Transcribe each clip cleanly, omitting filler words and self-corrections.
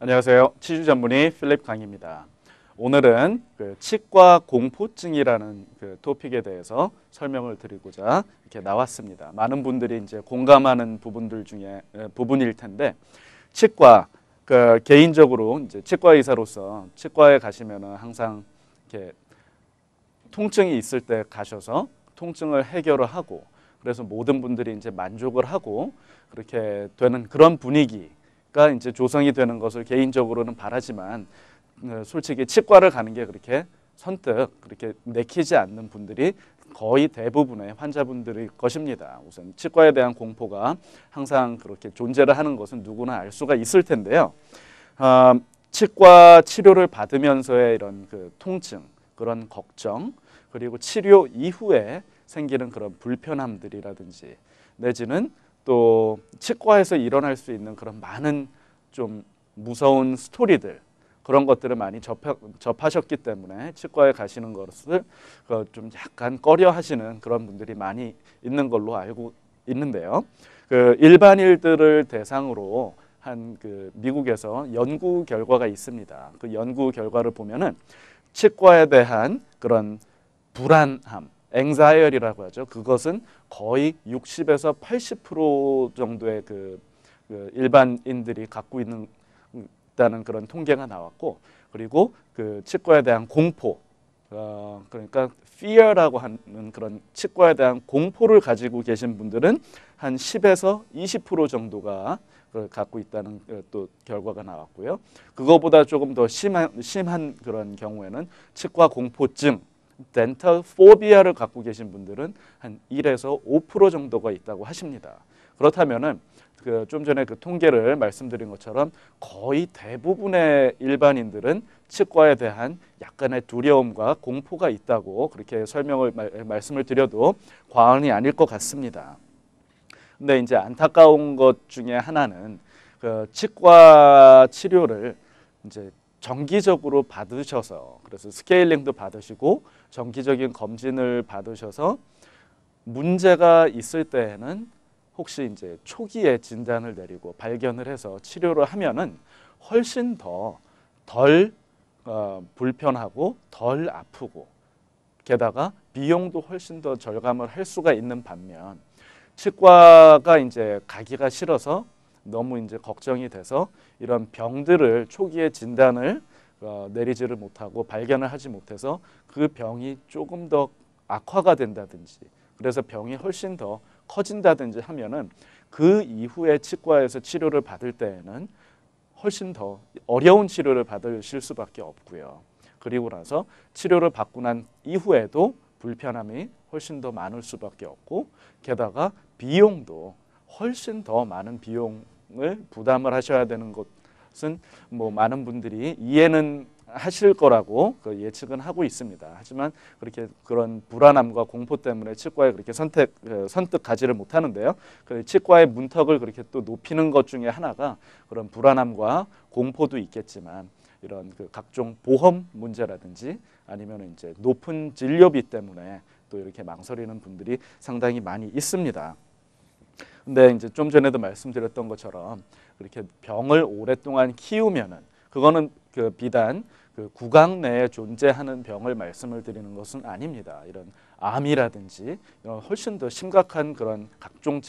안녕하세요. 치주 전문의 필립 강입니다. 오늘은 치과 공포증이라는 토픽에 대해서 설명을 드리고자 이렇게 나왔습니다. 많은 분들이 이제 공감하는 부분들 중에 부분일 텐데, 치과 개인적으로 이제 치과 의사로서 치과에 가시면은 항상 이렇게 통증이 있을 때 가셔서 통증을 해결을 하고, 그래서 모든 분들이 이제 만족을 하고 그렇게 되는 그런 분위기가 이제 조성이 되는 것을 개인적으로는 바라지만, 솔직히 치과를 가는 게 그렇게 선뜻 그렇게 내키지 않는 분들이 거의 대부분의 환자분들일 것입니다. 우선 치과에 대한 공포가 항상 그렇게 존재를 하는 것은 누구나 알 수가 있을 텐데요. 치과 치료를 받으면서의 이런 통증, 그런 걱정, 그리고 치료 이후에 생기는 그런 불편함들이라든지, 내지는 또 치과에서 일어날 수 있는 그런 많은 좀 무서운 스토리들, 그런 것들을 많이 접하셨기 때문에 치과에 가시는 것을 좀 약간 꺼려 하시는 그런 분들이 많이 있는 걸로 알고 있는데요. 일반인들을 대상으로 한 미국에서 연구 결과가 있습니다. 그 연구 결과를 보면은 치과에 대한 그런 불안함, 앵자이어리라고 하죠. 그것은 거의 60에서 80% 정도의 일반인들이 갖고 있다는 그런 통계가 나왔고, 그리고 치과에 대한 공포, 그러니까 fear라고 하는 그런 치과에 대한 공포를 가지고 계신 분들은 한 10에서 20% 정도가 갖고 있다는 또 결과가 나왔고요. 그거보다 조금 더 심한 그런 경우에는 치과 공포증, 덴탈 포비아를 갖고 계신 분들은 한 1에서 5% 정도가 있다고 하십니다. 그렇다면은 좀 전에 통계를 말씀드린 것처럼 거의 대부분의 일반인들은 치과에 대한 약간의 두려움과 공포가 있다고 그렇게 말씀을 드려도 과언이 아닐 것 같습니다. 근데 이제 안타까운 것 중에 하나는 치과 치료를 이제 정기적으로 받으셔서, 그래서 스케일링도 받으시고 정기적인 검진을 받으셔서 문제가 있을 때에는 혹시 이제 초기에 진단을 내리고 발견을 해서 치료를 하면은 훨씬 덜 불편하고 덜 아프고, 게다가 비용도 훨씬 더 절감을 할 수가 있는 반면, 치과가 이제 가기가 싫어서 너무 이제 걱정이 돼서 이런 병들을 초기에 진단을 내리지를 못하고 발견을 하지 못해서 그 병이 조금 더 악화가 된다든지, 그래서 병이 훨씬 더 커진다든지 하면은 그 이후에 치과에서 치료를 받을 때에는 훨씬 더 어려운 치료를 받으실 수밖에 없고요. 그리고 나서 치료를 받고 난 이후에도 불편함이 훨씬 더 많을 수밖에 없고, 게다가 비용도 훨씬 더 많은 비용을 부담을 하셔야 되는 것은 뭐 많은 분들이 이해는 하실 거라고 예측은 하고 있습니다. 하지만 그런 불안함과 공포 때문에 치과에 그렇게 선뜻 가지를 못하는데요. 치과의 문턱을 그렇게 또 높이는 것 중에 하나가 그런 불안함과 공포도 있겠지만, 이런 각종 보험 문제라든지 아니면 이제 높은 진료비 때문에 또 이렇게 망설이는 분들이 상당히 많이 있습니다. 근데 이제 좀 전에도 말씀드렸던 것처럼 그렇게 병을 오랫동안 키우면은, 그거는 비단 구강 내에 존재하는 병을 말씀을 드리는 것은 아닙니다. 이런 암이라든지 이런 훨씬 더 심각한 그런 각종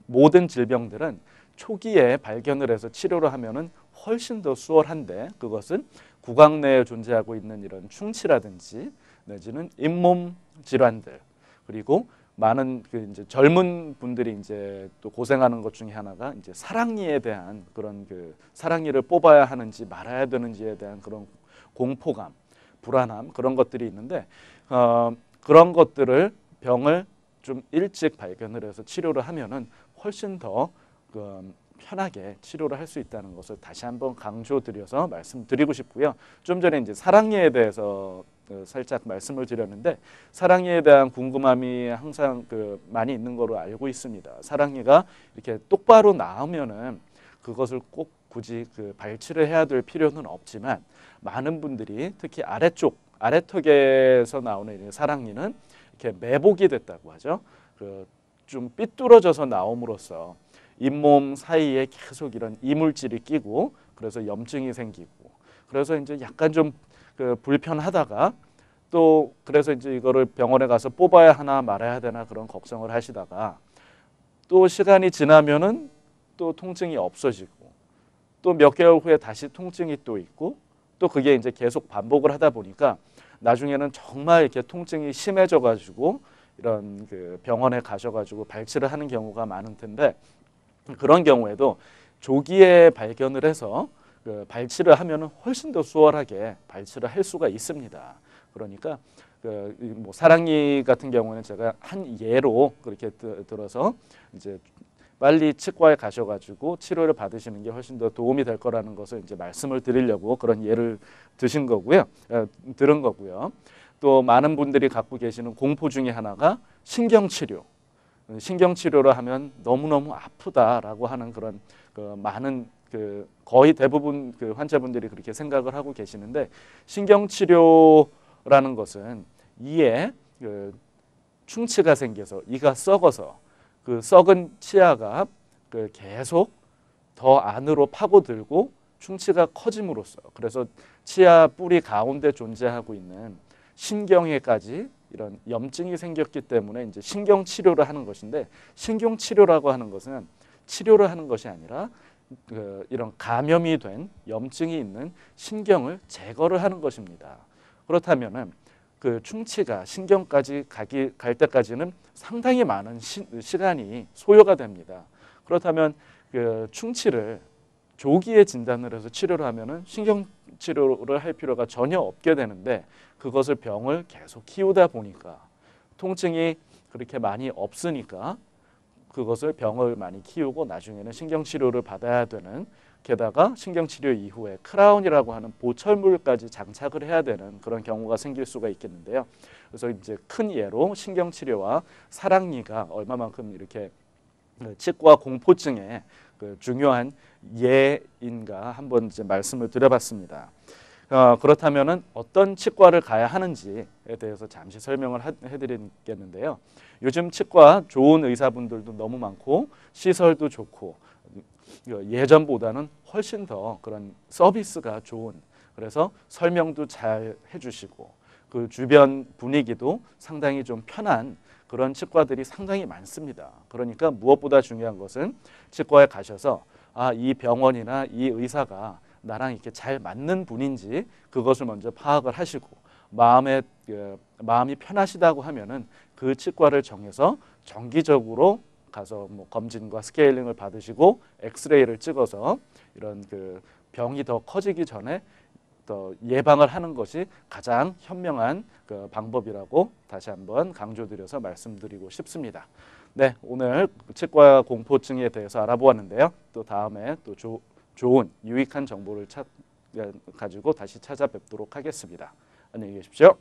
모든 질병들은 초기에 발견을 해서 치료를 하면은 훨씬 더 수월한데, 그것은 구강 내에 존재하고 있는 이런 충치라든지 내지는 잇몸 질환들, 그리고 많은 이제 젊은 분들이 이제 또 고생하는 것 중에 하나가 이제 사랑니에 대한 그런 사랑니를 뽑아야 하는지 말아야 되는지에 대한 그런 공포감, 불안함, 그런 것들이 있는데, 그런 병을 좀 일찍 발견을 해서 치료를 하면은 훨씬 더 편하게 치료를 할 수 있다는 것을 다시 한번 강조드려서 말씀드리고 싶고요. 좀 전에 이제 사랑니에 대해서 살짝 말씀을 드렸는데, 사랑니에 대한 궁금함이 항상 많이 있는 거로 알고 있습니다. 사랑니가 이렇게 똑바로 나오면은 그것을 꼭 굳이 발치를 해야 될 필요는 없지만, 많은 분들이 특히 아래턱에서 나오는 사랑니는 이렇게 매복이 됐다고 하죠. 좀 삐뚤어져서 나옴으로써 잇몸 사이에 계속 이런 이물질이 끼고 그래서 염증이 생기고 그래서 이제 약간 좀 그 불편하다가 또 그래서 이제 이거를 병원에 가서 뽑아야 하나 말아야 되나 그런 걱정을 하시다가 또 시간이 지나면은 또 통증이 없어지고 또 몇 개월 후에 다시 통증이 또 있고 또 그게 이제 계속 반복을 하다 보니까 나중에는 정말 이렇게 통증이 심해져 가지고 이런 그 병원에 가셔 가지고 발치를 하는 경우가 많은 텐데 그런 경우에도 조기에 발견을 해서 그 발치를 하면은 훨씬 더 수월하게 발치를 할 수가 있습니다. 그러니까 그뭐 사랑니 같은 경우는 제가 한 예로 그렇게 들어서 이제 빨리 치과에 가셔가지고 치료를 받으시는 게 훨씬 더 도움이 될 거라는 것을 이제 말씀을 드리려고 그런 예를 드신 거고요, 들은 거고요. 또 많은 분들이 갖고 계시는 공포 중에 하나가 신경치료. 신경치료를 하면 너무너무 아프다라고 하는 그런 그 많은 그 거의 대부분 그 환자분들이 그렇게 생각을 하고 계시는데 신경치료라는 것은 이에 그 충치가 생겨서 이가 썩어서 그 썩은 치아가 그 계속 더 안으로 파고들고 충치가 커짐으로써 그래서 치아 뿌리 가운데 존재하고 있는 신경에까지 이런 염증이 생겼기 때문에 이제 신경 치료를 하는 것인데 신경 치료라고 하는 것은 치료를 하는 것이 아니라 그 이런 감염이 된 염증이 있는 신경을 제거를 하는 것입니다. 그렇다면은 그 충치가 신경까지 갈 때까지는 상당히 많은 시간이 소요가 됩니다. 그렇다면 그 충치를 조기에 진단을 해서 치료를 하면은 신경 치료를 할 필요가 전혀 없게 되는데 그것을 병을 계속 키우다 보니까 통증이 그렇게 많이 없으니까 그것을 병을 많이 키우고 나중에는 신경치료를 받아야 되는 게다가 신경치료 이후에 크라운이라고 하는 보철물까지 장착을 해야 되는 그런 경우가 생길 수가 있겠는데요. 그래서 이제 큰 예로 신경치료와 사랑니가 얼마만큼 이렇게 치과 공포증의 그 중요한 예인가 한번 이제 말씀을 드려봤습니다. 그렇다면은 어떤 치과를 가야 하는지에 대해서 잠시 설명을 해드리겠는데요. 요즘 치과 좋은 의사분들도 너무 많고 시설도 좋고 예전보다는 훨씬 더 그런 서비스가 좋은 그래서 설명도 잘 해주시고 그 주변 분위기도 상당히 좀 편한 그런 치과들이 상당히 많습니다. 그러니까 무엇보다 중요한 것은 치과에 가셔서 이 병원이나 이 의사가 나랑 이렇게 잘 맞는 분인지 그것을 먼저 파악을 하시고 마음이 편하시다고 하면은 그 치과를 정해서 정기적으로 가서 뭐 검진과 스케일링을 받으시고 엑스레이를 찍어서 이런 그 병이 더 커지기 전에 더 예방을 하는 것이 가장 현명한 그 방법이라고 다시 한번 강조드려서 말씀드리고 싶습니다. 네, 오늘 치과 공포증에 대해서 알아보았는데요. 또 다음에 또 좋은 유익한 정보를 가지고 다시 찾아뵙도록 하겠습니다. 안녕히 계십시오.